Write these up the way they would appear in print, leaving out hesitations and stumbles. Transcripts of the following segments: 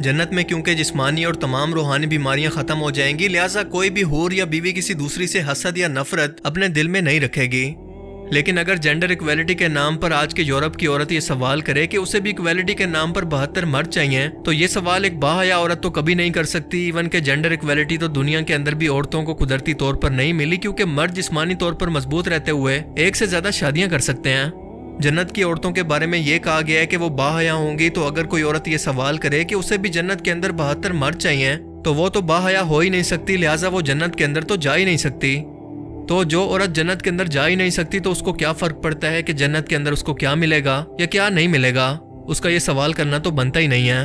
جنت میں کیونکہ جسمانی اور تمام روحانی بیماریاں ختم ہو جائیں گی، لہٰذا کوئی بھی حور یا بیوی کسی دوسری سے حسد یا نفرت اپنے دل میں نہیں رکھے گی۔ لیکن اگر جینڈر ایکویلٹی کے نام پر آج کے یورپ کی عورت یہ سوال کرے کہ اسے بھی ایکویلٹی کے نام پر 72 مرد چاہیے، تو یہ سوال ایک باحیا عورت تو کبھی نہیں کر سکتی۔ ایون کہ جینڈر ایکویلٹی تو دنیا کے اندر بھی عورتوں کو قدرتی طور پر نہیں ملی، کیونکہ مرد جسمانی طور پر مضبوط رہتے ہوئے ایک سے زیادہ شادیاں کر سکتے ہیں۔ جنت کی عورتوں کے بارے میں یہ کہا گیا ہے کہ وہ باحیا ہوں گی، تو اگر کوئی عورت یہ سوال کرے کہ اسے بھی جنت کے اندر 72 مرد چاہیے، تو وہ تو باحیا ہو ہی نہیں سکتی، لہٰذا وہ جنت کے اندر تو جا ہی نہیں سکتی۔ تو جو عورت جنت کے اندر جا ہی نہیں سکتی تو اس کو کیا فرق پڑتا ہے کہ جنت کے اندر اس کو کیا ملے گا یا کیا نہیں ملے گا؟ اس کا یہ سوال کرنا تو بنتا ہی نہیں ہے۔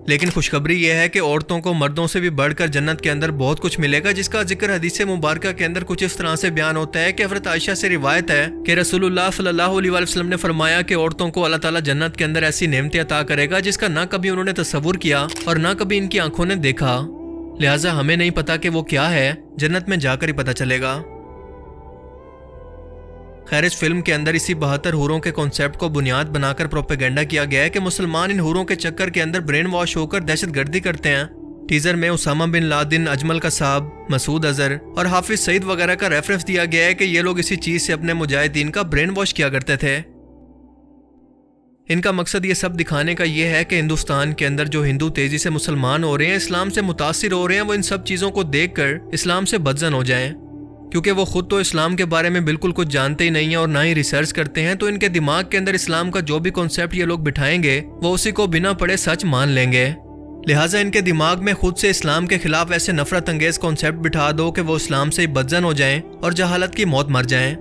لیکن خوشخبری یہ ہے کہ عورتوں کو مردوں سے بھی بڑھ کر جنت کے اندر بہت کچھ ملے گا، جس کا ذکر حدیث مبارکہ کے اندر کچھ اس طرح سے بیان ہوتا ہے کہ حضرت عائشہ سے روایت ہے کہ رسول اللہ صلی اللہ علیہ وسلم نے فرمایا کہ عورتوں کو اللہ تعالیٰ جنت کے اندر ایسی نعمتیں عطا کرے گا جس کا نہ کبھی انہوں نے تصور کیا اور نہ کبھی ان کی آنکھوں نے دیکھا، لہٰذا ہمیں نہیں پتا کہ وہ کیا ہے، جنت میں جا کر ہی پتا چلے گا۔ خیر، اس فلم کے اندر اسی 72 حوروں کے کانسیپٹ کو بنیاد بنا کر پروپیگنڈا کیا گیا ہے کہ مسلمان ان حوروں کے چکر کے اندر برین واش ہو کر دہشت گردی کرتے ہیں۔ ٹیزر میں اسامہ بن لادن، اجمل قصاب، مسعود اظہر اور حافظ سعید وغیرہ کا ریفرنس دیا گیا ہے کہ یہ لوگ اسی چیز سے اپنے مجاہدین کا برین واش کیا کرتے تھے۔ ان کا مقصد یہ سب دکھانے کا یہ ہے کہ ہندوستان کے اندر جو ہندو تیزی سے مسلمان ہو رہے ہیں، اسلام سے متاثر ہو رہے ہیں، وہ ان سب چیزوں کو دیکھ کر اسلام سے بدزن ہو جائیں، کیونکہ وہ خود تو اسلام کے بارے میں بالکل کچھ جانتے ہی نہیں ہیں اور نہ ہی ریسرچ کرتے ہیں، تو ان کے دماغ کے اندر اسلام کا جو بھی کانسیپٹ یہ لوگ بٹھائیں گے وہ اسی کو بنا پڑھے سچ مان لیں گے۔ لہٰذا ان کے دماغ میں خود سے اسلام کے خلاف ایسے نفرت انگیز کانسیپٹ بٹھا دو کہ وہ اسلام سے بدزن ہو جائیں اور جہالت کی موت مر جائیں۔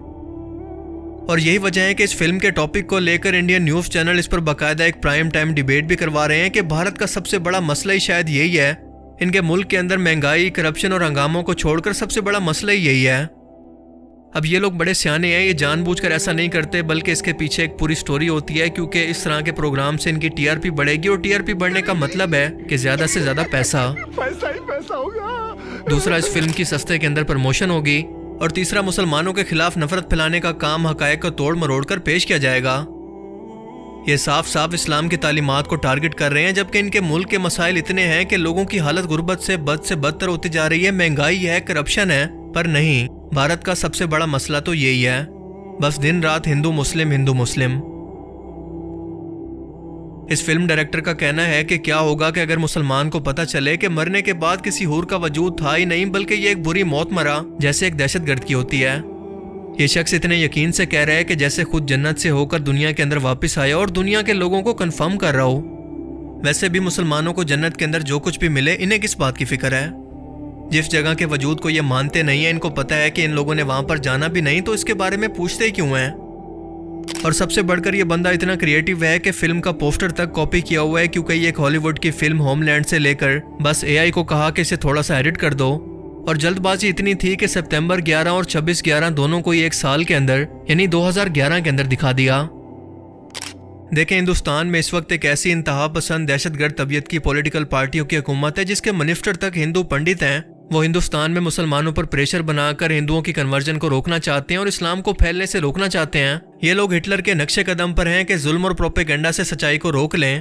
اور یہی وجہ ہے کہ اس فلم کے ٹاپک کو لے کر انڈین نیوز چینل اس پر باقاعدہ ایک پرائم ٹائم ڈیبیٹ بھی کروا رہے ہیں کہ بھارت کا سب سے بڑا مسئلہ ہی شاید یہی ہے۔ ان کے ملک کے اندر مہنگائی، کرپشن اور ہنگاموں کو چھوڑ کر سب سے بڑا مسئلہ ہی یہی ہے۔ اب یہ لوگ بڑے سیانے ہیں، یہ جان بوجھ کر ایسا نہیں کرتے، بلکہ اس کے پیچھے ایک پوری سٹوری ہوتی ہے، کیونکہ اس طرح کے پروگرام سے ان کی ٹی آر پی بڑھے گی، اور ٹی آر پی بڑھنے کا مطلب ہے کہ زیادہ سے زیادہ پیسہ ہی پیسہ ہوگا۔ دوسرا، اس فلم کی سستے کے اندر پروموشن ہوگی، اور تیسرا، مسلمانوں کے خلاف نفرت پھیلانے کا کام حقائق کو توڑ مروڑ کر پیش کیا جائے گا۔ یہ صاف صاف اسلام کی تعلیمات کو ٹارگٹ کر رہے ہیں، جبکہ ان کے ملک کے مسائل اتنے ہیں کہ لوگوں کی حالت غربت سے بدتر ہوتی جا رہی ہے، مہنگائی ہے، کرپشن ہے، پر نہیں، بھارت کا سب سے بڑا مسئلہ تو یہی ہے، بس دن رات ہندو مسلم۔ اس فلم ڈائریکٹر کا کہنا ہے کہ کیا ہوگا کہ اگر مسلمان کو پتہ چلے کہ مرنے کے بعد کسی حور کا وجود تھا ہی نہیں، بلکہ یہ ایک بری موت مرا جیسے ایک دہشت گرد کی ہوتی ہے۔ یہ شخص اتنے یقین سے کہہ رہا ہے کہ جیسے خود جنت سے ہو کر دنیا کے اندر واپس آیا اور دنیا کے لوگوں کو کنفرم کر رہا ہو۔ ویسے بھی مسلمانوں کو جنت کے اندر جو کچھ بھی ملے، انہیں کس بات کی فکر ہے؟ جس جگہ کے وجود کو یہ مانتے نہیں ہیں، ان کو پتہ ہے کہ ان لوگوں نے وہاں پر جانا بھی نہیں، تو اس کے بارے میں پوچھتے ہی کیوں ہیں؟ اور سب سے بڑھ کر یہ بندہ اتنا کریٹیو ہے کہ فلم کا پوسٹر تک کاپی کیا ہوا ہے، کیونکہ یہ ایک ہالی ووڈ کی فلم ہوم لینڈ سے لے کر بس اے آئی کو کہا کہ اسے تھوڑا سا ایڈٹ کر دو، اور جلد بازی اتنی تھی کہ سپتمبر 11 اور 26/11 دونوں کو ہی ایک سال کے اندر یعنی 2011 کے اندر دکھا دیا۔ دیکھیں، ہندوستان میں اس وقت ایک ایسی انتہا پسند دہشت گرد طبیعت کی پولیٹیکل پارٹیوں کی حکومت ہے جس کے منسٹر تک ہندو پنڈت ہیں۔ وہ ہندوستان میں مسلمانوں پر پریشر بنا کر ہندوؤں کی کنورژن کو روکنا چاہتے ہیں اور اسلام کو پھیلنے سے روکنا چاہتے ہیں۔ یہ لوگ ہٹلر کے نقشے قدم پر ہیں کہ ظلم اور پروپیگنڈا سے سچائی کو روک لیں،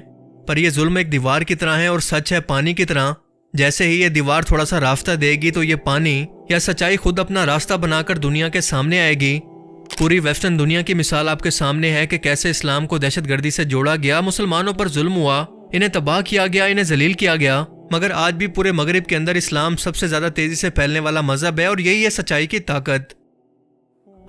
پر یہ ظلم ایک دیوار کی طرح ہے اور سچ ہے پانی کی طرح۔ جیسے ہی یہ دیوار تھوڑا سا راستہ دے گی تو یہ پانی یا سچائی خود اپنا راستہ بنا کر دنیا کے سامنے آئے گی۔ پوری ویسٹرن دنیا کی مثال آپ کے سامنے ہے کہ کیسے اسلام کو دہشت گردی سے جوڑا گیا، مسلمانوں پر ظلم ہوا، انہیں تباہ کیا گیا، انہیں ذلیل کیا گیا، مگر آج بھی پورے مغرب کے اندر اسلام سب سے زیادہ تیزی سے پھیلنے والا مذہب ہے، اور یہی ہے سچائی کی طاقت۔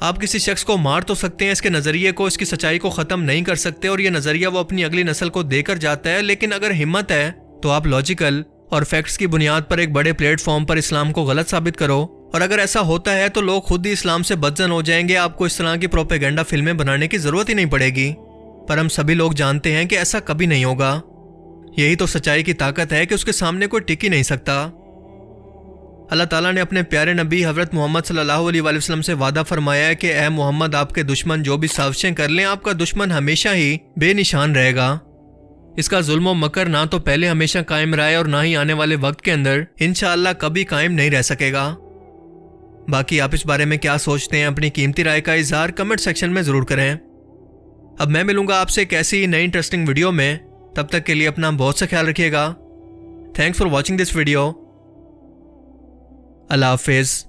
آپ کسی شخص کو مار تو سکتے ہیں، اس کے نظریے کو، اس کی سچائی کو ختم نہیں کر سکتے، اور یہ نظریہ وہ اپنی اگلی نسل کو دے کر جاتا ہے، لیکن اگر ہمت ہے تو آپ لاجیکل اور فیکٹس کی بنیاد پر ایک بڑے پلیٹ فارم پر اسلام کو غلط ثابت کرو، اور اگر ایسا ہوتا ہے تو لوگ خود ہی اسلام سے بدزن ہو جائیں گے۔ آپ کو اس طرح کی پروپیگنڈا فلمیں بنانے کی ضرورت ہی نہیں پڑے گی، پر ہم سبھی لوگ جانتے ہیں کہ ایسا کبھی نہیں ہوگا۔ یہی تو سچائی کی طاقت ہے کہ اس کے سامنے کوئی ٹک ہی نہیں سکتا۔ اللہ تعالیٰ نے اپنے پیارے نبی حضرت محمد صلی اللہ علیہ وآلہ وسلم سے وعدہ فرمایا ہے کہ اے محمد، آپ کے دشمن جو بھی سازشیں کر لیں، آپ کا دشمن ہمیشہ ہی بے نشان رہے گا۔ اس کا ظلم و مکر نہ تو پہلے ہمیشہ قائم رہا ہے اور نہ ہی آنے والے وقت کے اندر انشاءاللہ کبھی قائم نہیں رہ سکے گا۔ باقی آپ اس بارے میں کیا سوچتے ہیں؟ اپنی قیمتی رائے کا اظہار کمنٹ سیکشن میں ضرور کریں۔ اب میں ملوں گا آپ سے ایک ایسی نئی انٹرسٹنگ ویڈیو میں، تب تک کے لیے اپنا بہت سا خیال رکھیے گا. Thanks for watching this video. اللہ حافظ.